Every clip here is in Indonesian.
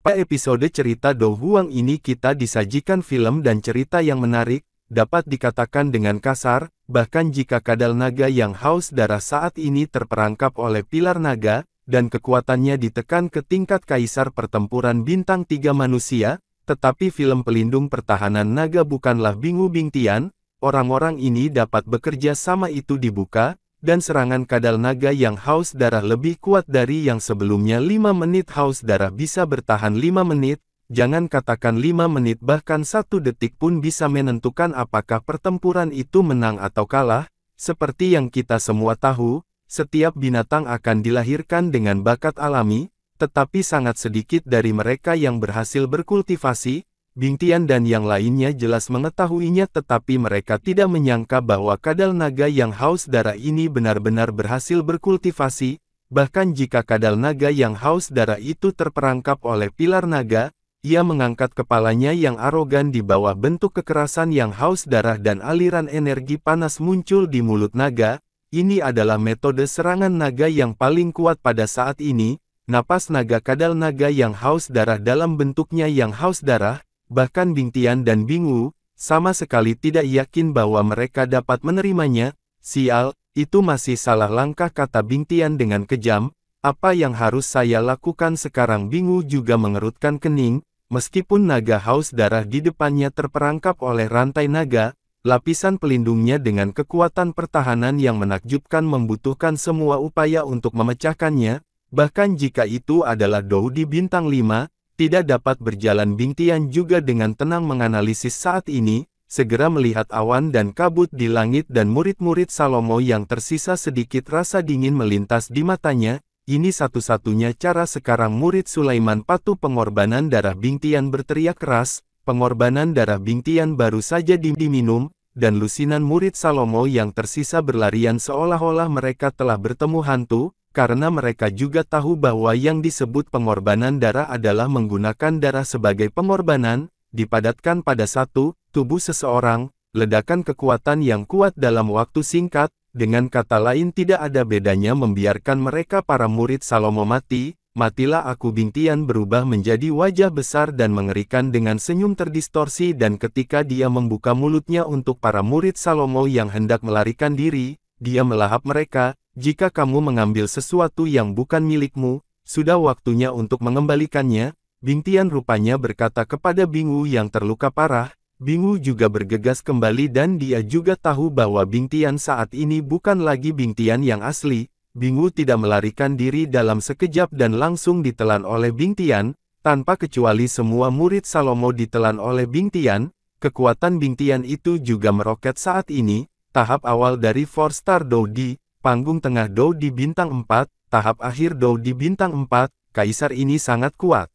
Pada episode cerita Do Huang ini kita disajikan film dan cerita yang menarik, dapat dikatakan dengan kasar, bahkan jika kadal naga yang haus darah saat ini terperangkap oleh pilar naga, dan kekuatannya ditekan ke tingkat kaisar pertempuran bintang 3 manusia, tetapi film pelindung pertahanan naga bukanlah Bingu Bingtian, orang-orang ini dapat bekerja sama itu dibuka, dan serangan kadal naga yang haus darah lebih kuat dari yang sebelumnya. 5 menit haus darah bisa bertahan 5 menit, jangan katakan 5 menit, bahkan 1 detik pun bisa menentukan apakah pertempuran itu menang atau kalah. Seperti yang kita semua tahu, setiap binatang akan dilahirkan dengan bakat alami, tetapi sangat sedikit dari mereka yang berhasil berkultivasi. Bingtian dan yang lainnya jelas mengetahuinya, tetapi mereka tidak menyangka bahwa kadal naga yang haus darah ini benar-benar berhasil berkultivasi. Bahkan jika kadal naga yang haus darah itu terperangkap oleh pilar naga, ia mengangkat kepalanya yang arogan di bawah bentuk kekerasan yang haus darah dan aliran energi panas muncul di mulut naga. Ini adalah metode serangan naga yang paling kuat pada saat ini. Napas naga kadal naga yang haus darah dalam bentuknya yang haus darah. Bahkan Bingtian dan Bingu, sama sekali tidak yakin bahwa mereka dapat menerimanya. Sial, itu masih salah langkah, kata Bingtian dengan kejam. Apa yang harus saya lakukan sekarang? Bingu juga mengerutkan kening. Meskipun naga haus darah di depannya terperangkap oleh rantai naga, lapisan pelindungnya dengan kekuatan pertahanan yang menakjubkan membutuhkan semua upaya untuk memecahkannya. Bahkan jika itu adalah Dou di bintang 5, tidak dapat berjalan. Bingtian juga dengan tenang menganalisis saat ini, segera melihat awan dan kabut di langit dan murid-murid Salomo yang tersisa. Sedikit rasa dingin melintas di matanya. Ini satu-satunya cara sekarang. Murid Sulaiman patuh. Pengorbanan darah. Bingtian berteriak keras. Pengorbanan darah Bingtian baru saja diminum, dan lusinan murid Salomo yang tersisa berlarian seolah-olah mereka telah bertemu hantu. Karena mereka juga tahu bahwa yang disebut pengorbanan darah adalah menggunakan darah sebagai pengorbanan, dipadatkan pada satu tubuh seseorang, ledakan kekuatan yang kuat dalam waktu singkat. Dengan kata lain, tidak ada bedanya membiarkan mereka para murid Salomo mati. Matilah aku. Bingtian berubah menjadi wajah besar dan mengerikan dengan senyum terdistorsi, dan ketika dia membuka mulutnya untuk para murid Salomo yang hendak melarikan diri, dia melahap mereka. Jika kamu mengambil sesuatu yang bukan milikmu, sudah waktunya untuk mengembalikannya. Bingtian rupanya berkata kepada Bingu yang terluka parah. Bingu juga bergegas kembali dan dia juga tahu bahwa Bingtian saat ini bukan lagi Bingtian yang asli. Bingu tidak melarikan diri dalam sekejap dan langsung ditelan oleh Bingtian, tanpa kecuali semua murid Salomo ditelan oleh Bingtian. Kekuatan Bingtian itu juga meroket saat ini. Tahap awal dari 4-star Dou di panggung tengah Dou di bintang 4, tahap akhir Dou di bintang 4, kaisar ini sangat kuat.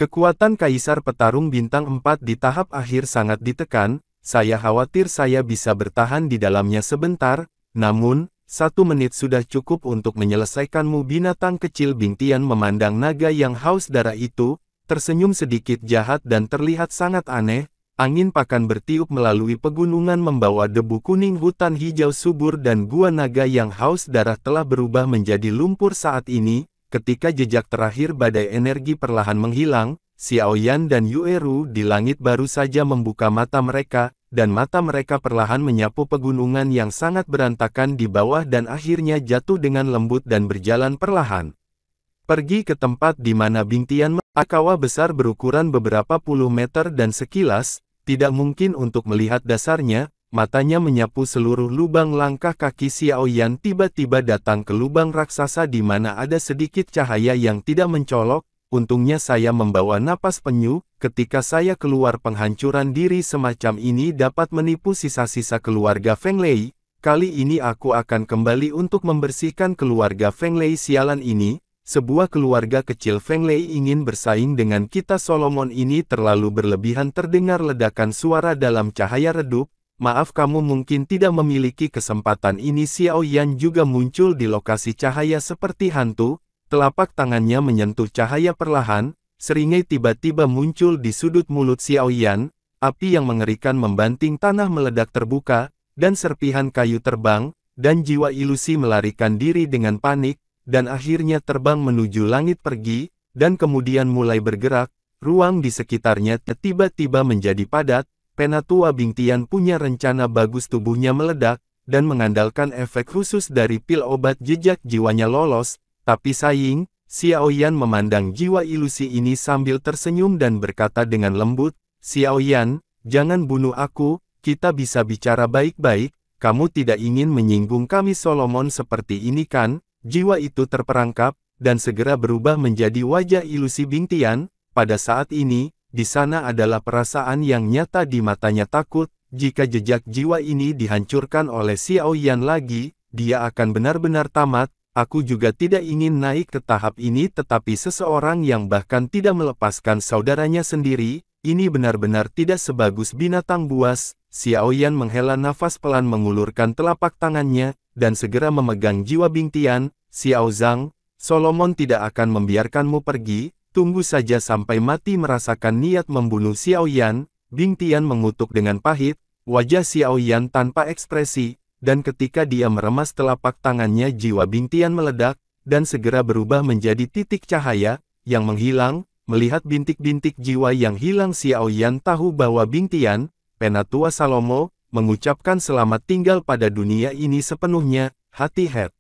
Kekuatan kaisar petarung bintang 4 di tahap akhir sangat ditekan. Saya khawatir saya bisa bertahan di dalamnya sebentar, namun, 1 menit sudah cukup untuk menyelesaikanmu. Binatang kecil. Bingtian memandang naga yang haus darah itu, tersenyum sedikit jahat dan terlihat sangat aneh. Angin pakan bertiup melalui pegunungan membawa debu kuning. Hutan hijau subur dan gua naga yang haus darah telah berubah menjadi lumpur saat ini. Ketika jejak terakhir badai energi perlahan menghilang, Xiaoyan dan Yueru di langit baru saja membuka mata mereka, dan mata mereka perlahan menyapu pegunungan yang sangat berantakan di bawah dan akhirnya jatuh dengan lembut dan berjalan perlahan pergi ke tempat di mana Bingtian. Kawah besar berukuran beberapa puluh meter dan sekilas, tidak mungkin untuk melihat dasarnya. Matanya menyapu seluruh lubang. Langkah kaki Xiaoyan tiba-tiba datang ke lubang raksasa di mana ada sedikit cahaya yang tidak mencolok. Untungnya saya membawa napas penyu. Ketika saya keluar, penghancuran diri semacam ini dapat menipu sisa-sisa keluarga Feng Lei. Kali ini aku akan kembali untuk membersihkan keluarga Feng Lei sialan ini. Sebuah keluarga kecil Feng Lei ingin bersaing dengan kita. Solomon ini terlalu berlebihan. Terdengar ledakan suara dalam cahaya redup. Maaf, kamu mungkin tidak memiliki kesempatan ini. Xiaoyan juga muncul di lokasi cahaya seperti hantu. Telapak tangannya menyentuh cahaya perlahan. Seringai tiba-tiba muncul di sudut mulut Xiaoyan. Api yang mengerikan membanting tanah meledak terbuka, dan serpihan kayu terbang, dan jiwa ilusi melarikan diri dengan panik, dan akhirnya terbang menuju langit pergi. dan kemudian mulai bergerak. Ruang di sekitarnya tiba-tiba menjadi padat. Penatua Bingtian punya rencana bagus, tubuhnya meledak, dan mengandalkan efek khusus dari pil obat jejak jiwanya lolos. Tapi sayang, Xiaoyan memandang jiwa ilusi ini sambil tersenyum dan berkata dengan lembut, "Xiaoyan, jangan bunuh aku, kita bisa bicara baik-baik, kamu tidak ingin menyinggung kami Solomon seperti ini kan?" Jiwa itu terperangkap, dan segera berubah menjadi wajah ilusi Bingtian. Pada saat ini, di sana adalah perasaan yang nyata di matanya, takut. Jika jejak jiwa ini dihancurkan oleh Xiaoyan lagi, dia akan benar-benar tamat. Aku juga tidak ingin naik ke tahap ini, tetapi seseorang yang bahkan tidak melepaskan saudaranya sendiri, ini benar-benar tidak sebagus binatang buas. Xiaoyan menghela nafas pelan, mengulurkan telapak tangannya, dan segera memegang jiwa Bingtian. "Xiao Zhang, Solomon tidak akan membiarkanmu pergi, tunggu saja sampai mati." Merasakan niat membunuh Xiaoyan, Bingtian mengutuk dengan pahit. Wajah Xiaoyan tanpa ekspresi, dan ketika dia meremas telapak tangannya, jiwa Bingtian meledak, dan segera berubah menjadi titik cahaya, yang menghilang. Melihat bintik-bintik jiwa yang hilang, Xiaoyan tahu bahwa Bingtian, Penatua Salomo, mengucapkan selamat tinggal pada dunia ini sepenuhnya. Hati-hati.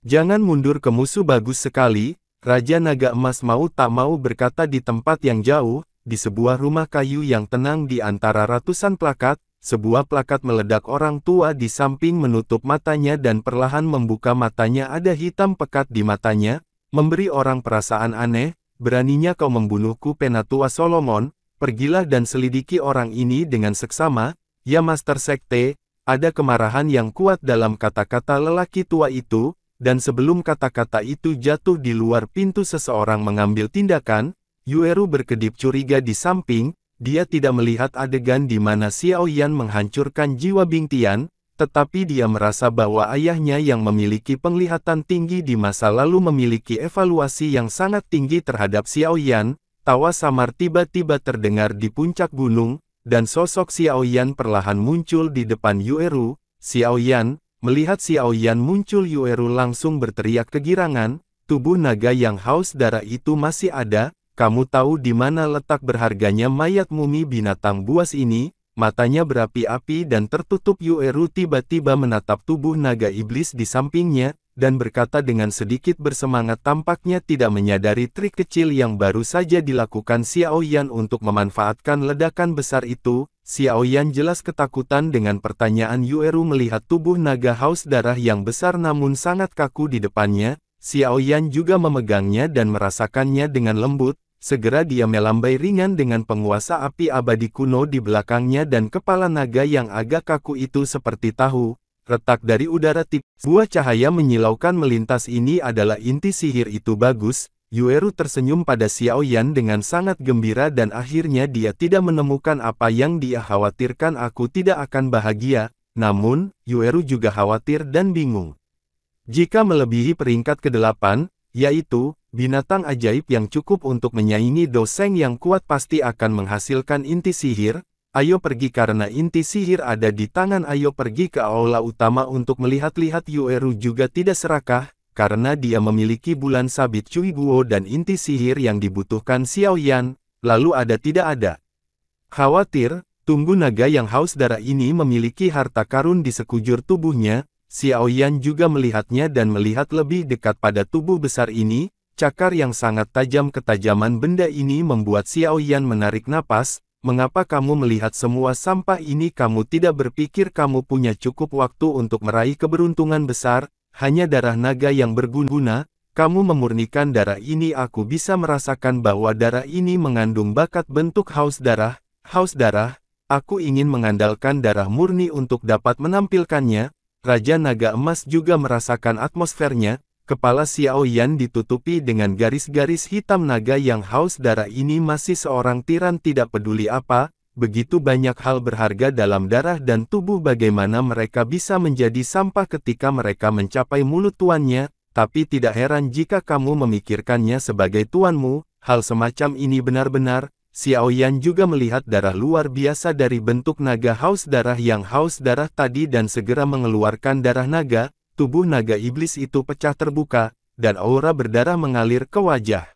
Jangan mundur ke musuh. Bagus sekali, Raja Naga Emas mau tak mau berkata. Di tempat yang jauh, di sebuah rumah kayu yang tenang di antara ratusan plakat, sebuah plakat meledak. Orang tua di samping menutup matanya dan perlahan membuka matanya. Ada hitam pekat di matanya, memberi orang perasaan aneh. "Beraninya kau membunuhku, Penatua Solomon? Pergilah dan selidiki orang ini dengan seksama, ya Master Sekte." Ada kemarahan yang kuat dalam kata-kata lelaki tua itu, dan sebelum kata-kata itu jatuh di luar pintu, seseorang mengambil tindakan. Yueru berkedip curiga di samping. Dia tidak melihat adegan di mana Xiaoyan menghancurkan jiwa Bingtian, tetapi dia merasa bahwa ayahnya yang memiliki penglihatan tinggi di masa lalu memiliki evaluasi yang sangat tinggi terhadap Xiaoyan. Tawa samar tiba-tiba terdengar di puncak gunung, dan sosok Xiaoyan perlahan muncul di depan Yueru. Xiaoyan, melihat Xiaoyan muncul, Yueru langsung berteriak kegirangan. "Tubuh naga yang haus darah itu masih ada? Kamu tahu di mana letak berharganya mayat mumi binatang buas ini?" Matanya berapi-api dan tertutup. Yueru tiba-tiba menatap tubuh naga iblis di sampingnya, dan berkata dengan sedikit bersemangat, tampaknya tidak menyadari trik kecil yang baru saja dilakukan Xiaoyan untuk memanfaatkan ledakan besar itu. Xiaoyan jelas ketakutan dengan pertanyaan Yueru melihat tubuh naga haus darah yang besar namun sangat kaku di depannya. Xiaoyan juga memegangnya dan merasakannya dengan lembut. Segera dia melambai ringan dengan penguasa api abadi kuno di belakangnya, dan kepala naga yang agak kaku itu seperti tahu retak dari udara tipis. Buah cahaya menyilaukan melintas. Ini adalah inti sihir itu. Bagus. Yueru tersenyum pada Xiaoyan dengan sangat gembira, dan akhirnya dia tidak menemukan apa yang dia khawatirkan. "Aku tidak akan bahagia." Namun, Yueru juga khawatir dan bingung. Jika melebihi peringkat ke-8, yaitu binatang ajaib yang cukup untuk menyaingi doseng yang kuat, pasti akan menghasilkan inti sihir. Ayo pergi, karena inti sihir ada di tangan. Ayo pergi ke aula utama untuk melihat-lihat. Yueru juga tidak serakah, karena dia memiliki bulan sabit Cui Guo dan inti sihir yang dibutuhkan Xiaoyan. Lalu ada tidak ada khawatir, tunggu naga yang haus darah ini memiliki harta karun di sekujur tubuhnya. Xiaoyan juga melihatnya dan melihat lebih dekat pada tubuh besar ini. Cakar yang sangat tajam. Ketajaman benda ini membuat Xiaoyan menarik napas. "Mengapa kamu melihat semua sampah ini? Kamu tidak berpikir kamu punya cukup waktu untuk meraih keberuntungan besar? Hanya darah naga yang berguna. Kamu memurnikan darah ini. Aku bisa merasakan bahwa darah ini mengandung bakat bentuk haus darah. Haus darah. Aku ingin mengandalkan darah murni untuk dapat menampilkannya." Raja Naga Emas juga merasakan atmosfernya. Kepala Xiaoyan ditutupi dengan garis-garis hitam. Naga yang haus darah ini masih seorang tiran, tidak peduli apa. Begitu banyak hal berharga dalam darah dan tubuh. Bagaimana mereka bisa menjadi sampah ketika mereka mencapai mulut tuannya? Tapi tidak heran jika kamu memikirkannya sebagai tuanmu. Hal semacam ini benar-benar. Xiaoyan juga melihat darah luar biasa dari bentuk naga haus darah yang haus darah tadi, dan segera mengeluarkan darah naga. Tubuh naga iblis itu pecah terbuka, dan aura berdarah mengalir ke wajah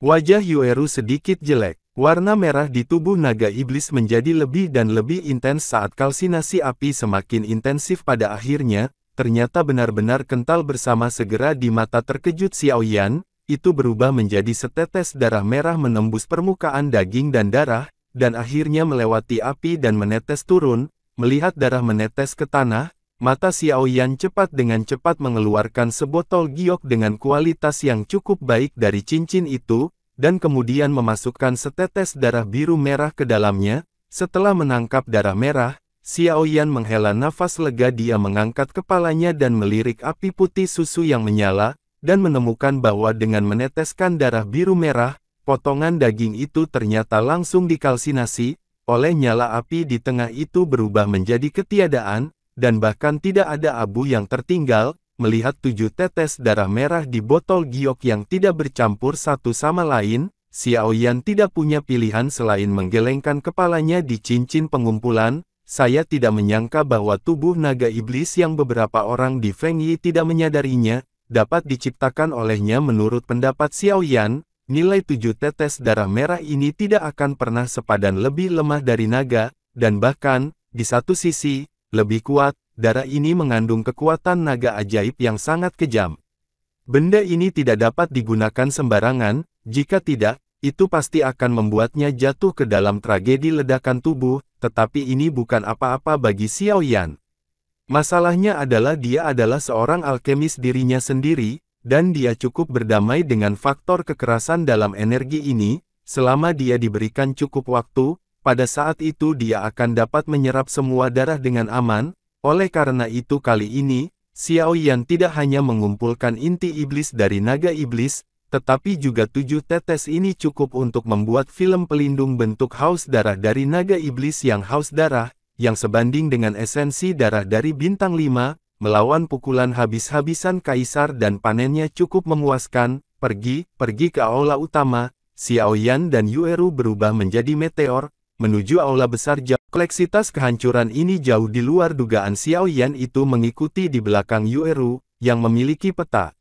Wajah Yueru sedikit jelek. Warna merah di tubuh naga iblis menjadi lebih dan lebih intens saat kalsinasi api semakin intensif pada akhirnya, ternyata benar-benar kental bersama segera di mata terkejut Xiaoyan, itu berubah menjadi setetes darah merah menembus permukaan daging dan darah, dan akhirnya melewati api dan menetes turun. Melihat darah menetes ke tanah, mata Xiaoyan dengan cepat mengeluarkan sebotol giok dengan kualitas yang cukup baik dari cincin itu, dan kemudian memasukkan setetes darah biru merah ke dalamnya. Setelah menangkap darah merah, Xiaoyan menghela nafas lega. Dia mengangkat kepalanya dan melirik api putih susu yang menyala, dan menemukan bahwa dengan meneteskan darah biru merah, potongan daging itu ternyata langsung dikalsinasi. Oleh nyala api di tengah itu berubah menjadi ketiadaan, dan bahkan tidak ada abu yang tertinggal. Melihat 7 tetes darah merah di botol giok yang tidak bercampur satu sama lain, Xiaoyan tidak punya pilihan selain menggelengkan kepalanya di cincin pengumpulan. Saya tidak menyangka bahwa tubuh naga iblis yang beberapa orang di Feng Yi tidak menyadarinya, dapat diciptakan olehnya. Menurut pendapat Xiaoyan, nilai 7 tetes darah merah ini tidak akan pernah sepadan lebih lemah dari naga, dan bahkan, di satu sisi, lebih kuat. Darah ini mengandung kekuatan naga ajaib yang sangat kejam. Benda ini tidak dapat digunakan sembarangan, jika tidak, itu pasti akan membuatnya jatuh ke dalam tragedi ledakan tubuh, tetapi ini bukan apa-apa bagi Xiaoyan. Masalahnya adalah dia adalah seorang alkemis dirinya sendiri, dan dia cukup berdamai dengan faktor kekerasan dalam energi ini. Selama dia diberikan cukup waktu, pada saat itu dia akan dapat menyerap semua darah dengan aman. Oleh karena itu kali ini, Xiaoyan tidak hanya mengumpulkan inti iblis dari naga iblis, tetapi juga 7 tetes ini cukup untuk membuat film pelindung bentuk haus darah dari naga iblis yang haus darah, yang sebanding dengan esensi darah dari bintang 5, melawan pukulan habis-habisan kaisar dan panennya cukup memuaskan. Pergi ke aula utama. Xiaoyan dan Yueru berubah menjadi meteor, menuju aula besar jauh. Kompleksitas kehancuran ini jauh di luar dugaan Xiaoyan. Itu mengikuti di belakang Yueru, yang memiliki peta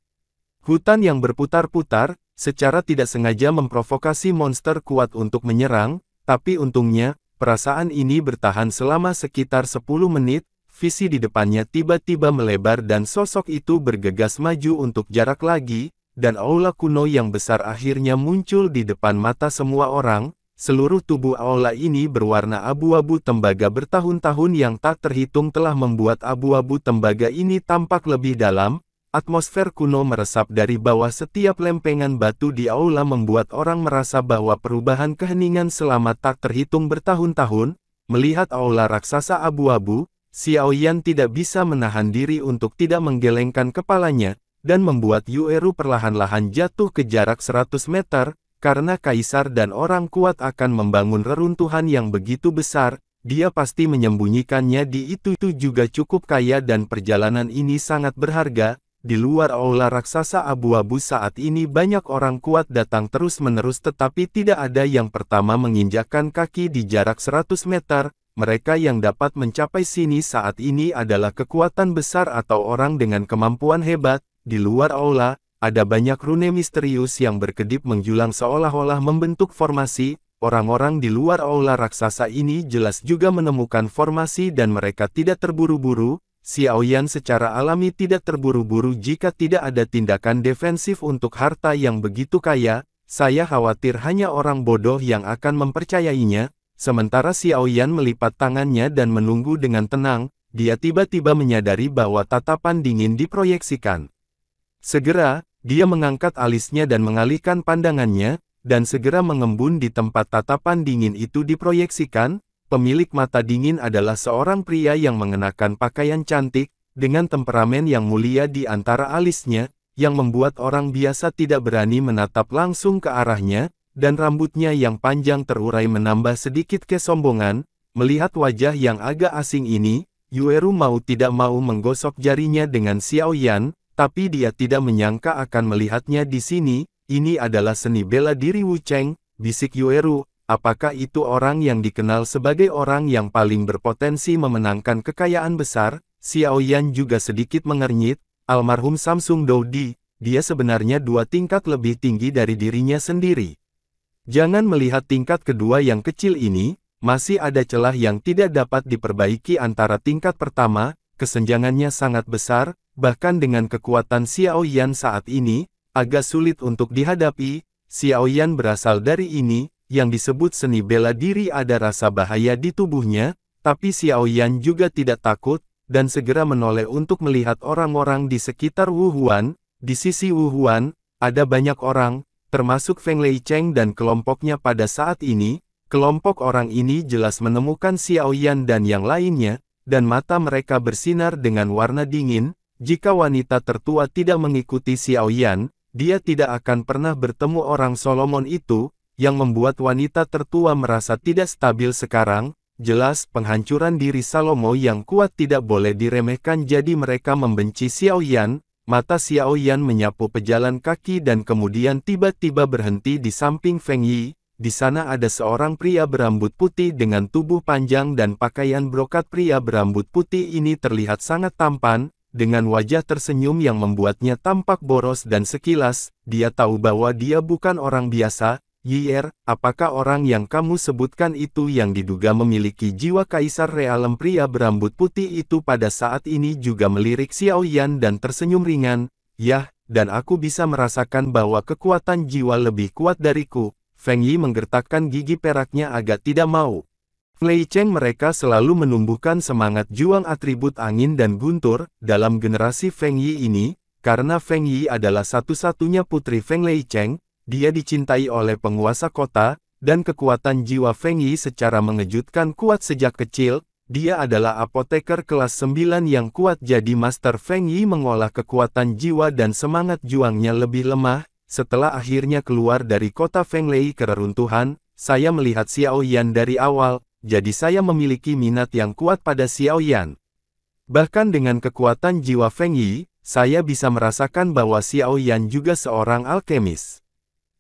hutan yang berputar-putar, secara tidak sengaja memprovokasi monster kuat untuk menyerang, tapi untungnya, perasaan ini bertahan selama sekitar 10 menit, visi di depannya tiba-tiba melebar dan sosok itu bergegas maju untuk jarak lagi, dan aula kuno yang besar akhirnya muncul di depan mata semua orang. Seluruh tubuh aula ini berwarna abu-abu tembaga. Bertahun-tahun yang tak terhitung telah membuat abu-abu tembaga ini tampak lebih dalam. Atmosfer kuno meresap dari bawah setiap lempengan batu di aula membuat orang merasa bahwa perubahan keheningan selama tak terhitung bertahun-tahun. Melihat aula raksasa abu-abu, Xiaoyan tidak bisa menahan diri untuk tidak menggelengkan kepalanya, dan membuat Yueru perlahan-lahan jatuh ke jarak 100 meter. Karena kaisar dan orang kuat akan membangun reruntuhan yang begitu besar, dia pasti menyembunyikannya di itu juga cukup kaya dan perjalanan ini sangat berharga. Di luar aula raksasa abu-abu saat ini banyak orang kuat datang terus-menerus tetapi tidak ada yang pertama menginjakkan kaki di jarak 100 meter. Mereka yang dapat mencapai sini saat ini adalah kekuatan besar atau orang dengan kemampuan hebat. Di luar aula, ada banyak rune misterius yang berkedip menjulang seolah-olah membentuk formasi. Orang-orang di luar aula raksasa ini jelas juga menemukan formasi dan mereka tidak terburu-buru. Xiaoyan secara alami tidak terburu-buru jika tidak ada tindakan defensif untuk harta yang begitu kaya. Saya khawatir hanya orang bodoh yang akan mempercayainya. Sementara Xiaoyan melipat tangannya dan menunggu dengan tenang, dia tiba-tiba menyadari bahwa tatapan dingin diproyeksikan. Segera, dia mengangkat alisnya dan mengalihkan pandangannya, dan segera mengembun di tempat tatapan dingin itu diproyeksikan. Pemilik mata dingin adalah seorang pria yang mengenakan pakaian cantik, dengan temperamen yang mulia di antara alisnya, yang membuat orang biasa tidak berani menatap langsung ke arahnya, dan rambutnya yang panjang terurai menambah sedikit kesombongan. Melihat wajah yang agak asing ini, Yueru mau tidak mau menggosok jarinya dengan Xiaoyan. Tapi dia tidak menyangka akan melihatnya di sini. Ini adalah seni bela diri Wu Cheng, bisik Yueru. Apakah itu orang yang dikenal sebagai orang yang paling berpotensi memenangkan kekayaan besar? Xiaoyan juga sedikit mengernyit. Almarhum Samsung Doudi, dia sebenarnya 2 tingkat lebih tinggi dari dirinya sendiri. Jangan melihat tingkat kedua yang kecil ini, masih ada celah yang tidak dapat diperbaiki antara tingkat pertama, kesenjangannya sangat besar, bahkan dengan kekuatan Xiao Yan saat ini, agak sulit untuk dihadapi. Xiao Yan berasal dari ini, yang disebut seni bela diri. Ada rasa bahaya di tubuhnya, tapi Xiao Yan juga tidak takut, dan segera menoleh untuk melihat orang-orang di sekitar Wu Huan. Di sisi Wu Huan, ada banyak orang, termasuk Feng Leicheng dan kelompoknya pada saat ini. Kelompok orang ini jelas menemukan Xiao Yan dan yang lainnya, dan mata mereka bersinar dengan warna dingin. Jika wanita tertua tidak mengikuti Xiao Yan, dia tidak akan pernah bertemu orang Solomon itu, yang membuat wanita tertua merasa tidak stabil sekarang. Jelas penghancuran diri Salomo yang kuat tidak boleh diremehkan, jadi mereka membenci Xiao Yan. Mata Xiao Yan menyapu pejalan kaki dan kemudian tiba-tiba berhenti di samping Feng Yi. Di sana ada seorang pria berambut putih dengan tubuh panjang dan pakaian brokat. Pria berambut putih ini terlihat sangat tampan, dengan wajah tersenyum yang membuatnya tampak boros dan sekilas, dia tahu bahwa dia bukan orang biasa. Yier, apakah orang yang kamu sebutkan itu yang diduga memiliki jiwa kaisar realem? Pria berambut putih itu pada saat ini juga melirik Xiao Yan dan tersenyum ringan. Yah, dan aku bisa merasakan bahwa kekuatan jiwa lebih kuat dariku. Feng Yi menggertakkan gigi peraknya agak tidak mau. Leicheng mereka selalu menumbuhkan semangat juang atribut angin dan guntur dalam generasi Feng Yi ini, karena Feng Yi adalah satu-satunya putri Feng Leicheng, dia dicintai oleh penguasa kota, dan kekuatan jiwa Feng Yi secara mengejutkan kuat sejak kecil. Dia adalah apoteker kelas 9 yang kuat, jadi Master Feng Yi mengolah kekuatan jiwa dan semangat juangnya lebih lemah. Setelah akhirnya keluar dari kota Feng Lei ke reruntuhan, saya melihat Xiao Yan dari awal, jadi saya memiliki minat yang kuat pada Xiao Yan. Bahkan dengan kekuatan jiwa Feng Yi, saya bisa merasakan bahwa Xiao Yan juga seorang alkemis.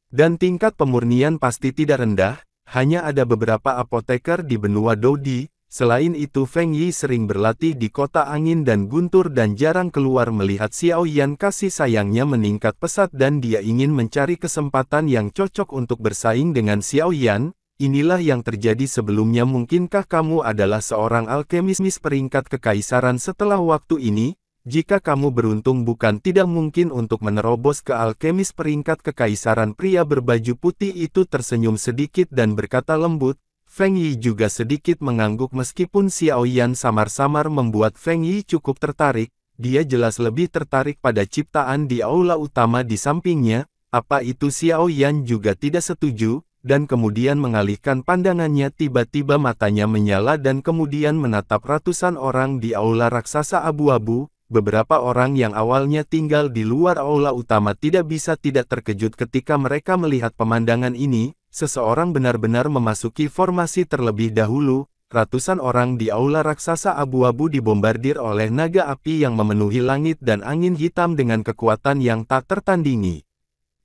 Dan tingkat pemurnian pasti tidak rendah, hanya ada beberapa apoteker di benua Dodi. Selain itu Feng Yi sering berlatih di kota angin dan guntur dan jarang keluar. Melihat Xiao Yan, kasih sayangnya meningkat pesat dan dia ingin mencari kesempatan yang cocok untuk bersaing dengan Xiao Yan. Inilah yang terjadi sebelumnya. Mungkinkah kamu adalah seorang alkemis peringkat kekaisaran setelah waktu ini? Jika kamu beruntung, bukan tidak mungkin untuk menerobos ke alkemis peringkat kekaisaran. Pria berbaju putih itu tersenyum sedikit dan berkata lembut. Feng Yi juga sedikit mengangguk meskipun Xiao Yan samar-samar membuat Feng Yi cukup tertarik. Dia jelas lebih tertarik pada ciptaan di aula utama di sampingnya. Apa itu? Xiao Yan juga tidak setuju, dan kemudian mengalihkan pandangannya. Tiba-tiba matanya menyala dan kemudian menatap ratusan orang di aula raksasa abu-abu. Beberapa orang yang awalnya tinggal di luar aula utama tidak bisa tidak terkejut ketika mereka melihat pemandangan ini. Seseorang benar-benar memasuki formasi terlebih dahulu. Ratusan orang di aula raksasa abu-abu dibombardir oleh naga api yang memenuhi langit dan angin hitam dengan kekuatan yang tak tertandingi.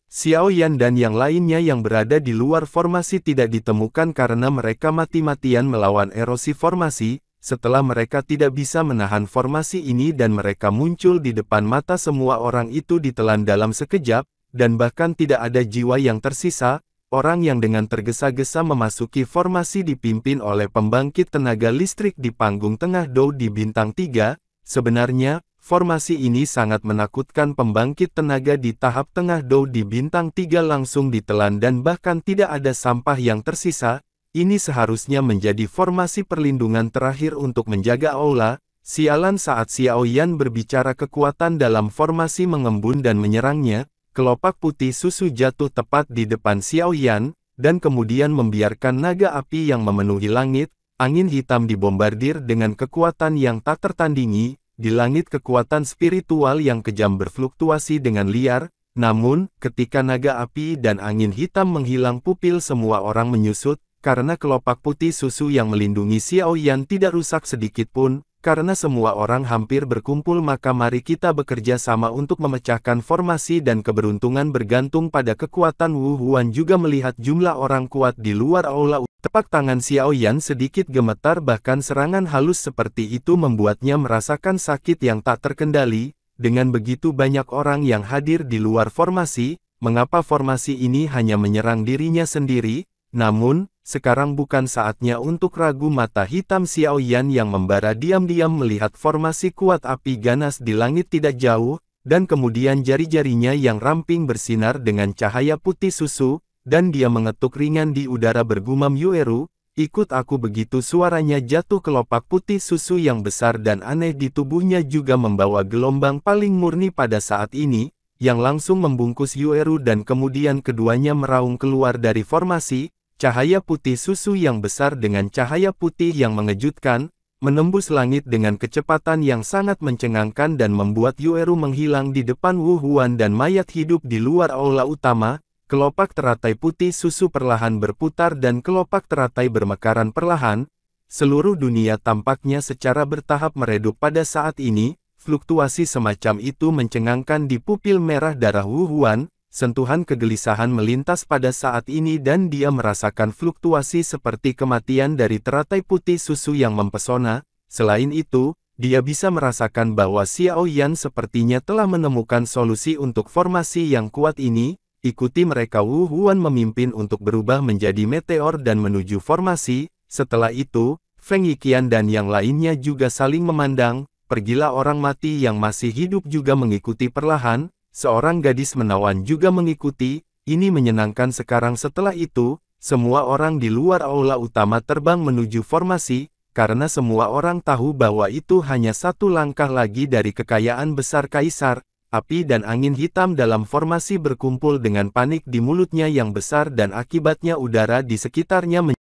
Xiao Yan dan yang lainnya yang berada di luar formasi tidak ditemukan karena mereka mati-matian melawan erosi formasi. Setelah mereka tidak bisa menahan formasi ini dan mereka muncul di depan mata semua orang itu ditelan dalam sekejap, dan bahkan tidak ada jiwa yang tersisa. Orang yang dengan tergesa-gesa memasuki formasi dipimpin oleh pembangkit tenaga listrik di panggung tengah Dou di bintang 3. Sebenarnya, formasi ini sangat menakutkan. Pembangkit tenaga di tahap tengah Dou di bintang 3 langsung ditelan dan bahkan tidak ada sampah yang tersisa. Ini seharusnya menjadi formasi perlindungan terakhir untuk menjaga aula. Sialan, saat Xiao Yan berbicara kekuatan dalam formasi mengembun dan menyerangnya. Kelopak putih susu jatuh tepat di depan Xiao Yan, dan kemudian membiarkan naga api yang memenuhi langit. Angin hitam dibombardir dengan kekuatan yang tak tertandingi. Di langit kekuatan spiritual yang kejam berfluktuasi dengan liar. Namun, ketika naga api dan angin hitam menghilang, pupil semua orang menyusut, karena kelopak putih susu yang melindungi Xiao Yan tidak rusak sedikit pun. Karena semua orang hampir berkumpul, maka mari kita bekerja sama untuk memecahkan formasi, dan keberuntungan bergantung pada kekuatan Wu Huan. Juga melihat jumlah orang kuat di luar aula. Tepak tangan Xiao Yan sedikit gemetar, bahkan serangan halus seperti itu membuatnya merasakan sakit yang tak terkendali. dengan begitu banyak orang yang hadir di luar formasi, mengapa formasi ini hanya menyerang dirinya sendiri? Namun, sekarang bukan saatnya untuk ragu. Mata hitam Xiao Yan yang membara diam-diam melihat formasi kuat api ganas di langit tidak jauh, dan kemudian jari-jarinya yang ramping bersinar dengan cahaya putih susu, dan dia mengetuk ringan di udara bergumam Yueru, ikut aku. Begitu suaranya jatuh, kelopak putih susu yang besar dan aneh di tubuhnya juga membawa gelombang paling murni pada saat ini, yang langsung membungkus Yueru dan kemudian keduanya meraung keluar dari formasi. Cahaya putih susu yang besar dengan cahaya putih yang mengejutkan, menembus langit dengan kecepatan yang sangat mencengangkan dan membuat Yueru menghilang di depan Wu Huan dan mayat hidup di luar aula utama. Kelopak teratai putih susu perlahan berputar dan kelopak teratai bermekaran perlahan. Seluruh dunia tampaknya secara bertahap meredup pada saat ini. Fluktuasi semacam itu mencengangkan di pupil merah darah Wu Huan. Sentuhan kegelisahan melintas pada saat ini dan dia merasakan fluktuasi seperti kematian dari teratai putih susu yang mempesona. Selain itu, dia bisa merasakan bahwa Xiao Yan sepertinya telah menemukan solusi untuk formasi yang kuat ini. Ikuti mereka. Wu Huan memimpin untuk berubah menjadi meteor dan menuju formasi. Setelah itu, Feng Yiqian dan yang lainnya juga saling memandang. Pergilah. Orang mati yang masih hidup juga mengikuti perlahan. Seorang gadis menawan juga mengikuti. Ini menyenangkan. Sekarang setelah itu, semua orang di luar aula utama terbang menuju formasi, karena semua orang tahu bahwa itu hanya satu langkah lagi dari kekayaan besar Kaisar. Api dan angin hitam dalam formasi berkumpul dengan panik di mulutnya yang besar dan akibatnya udara di sekitarnya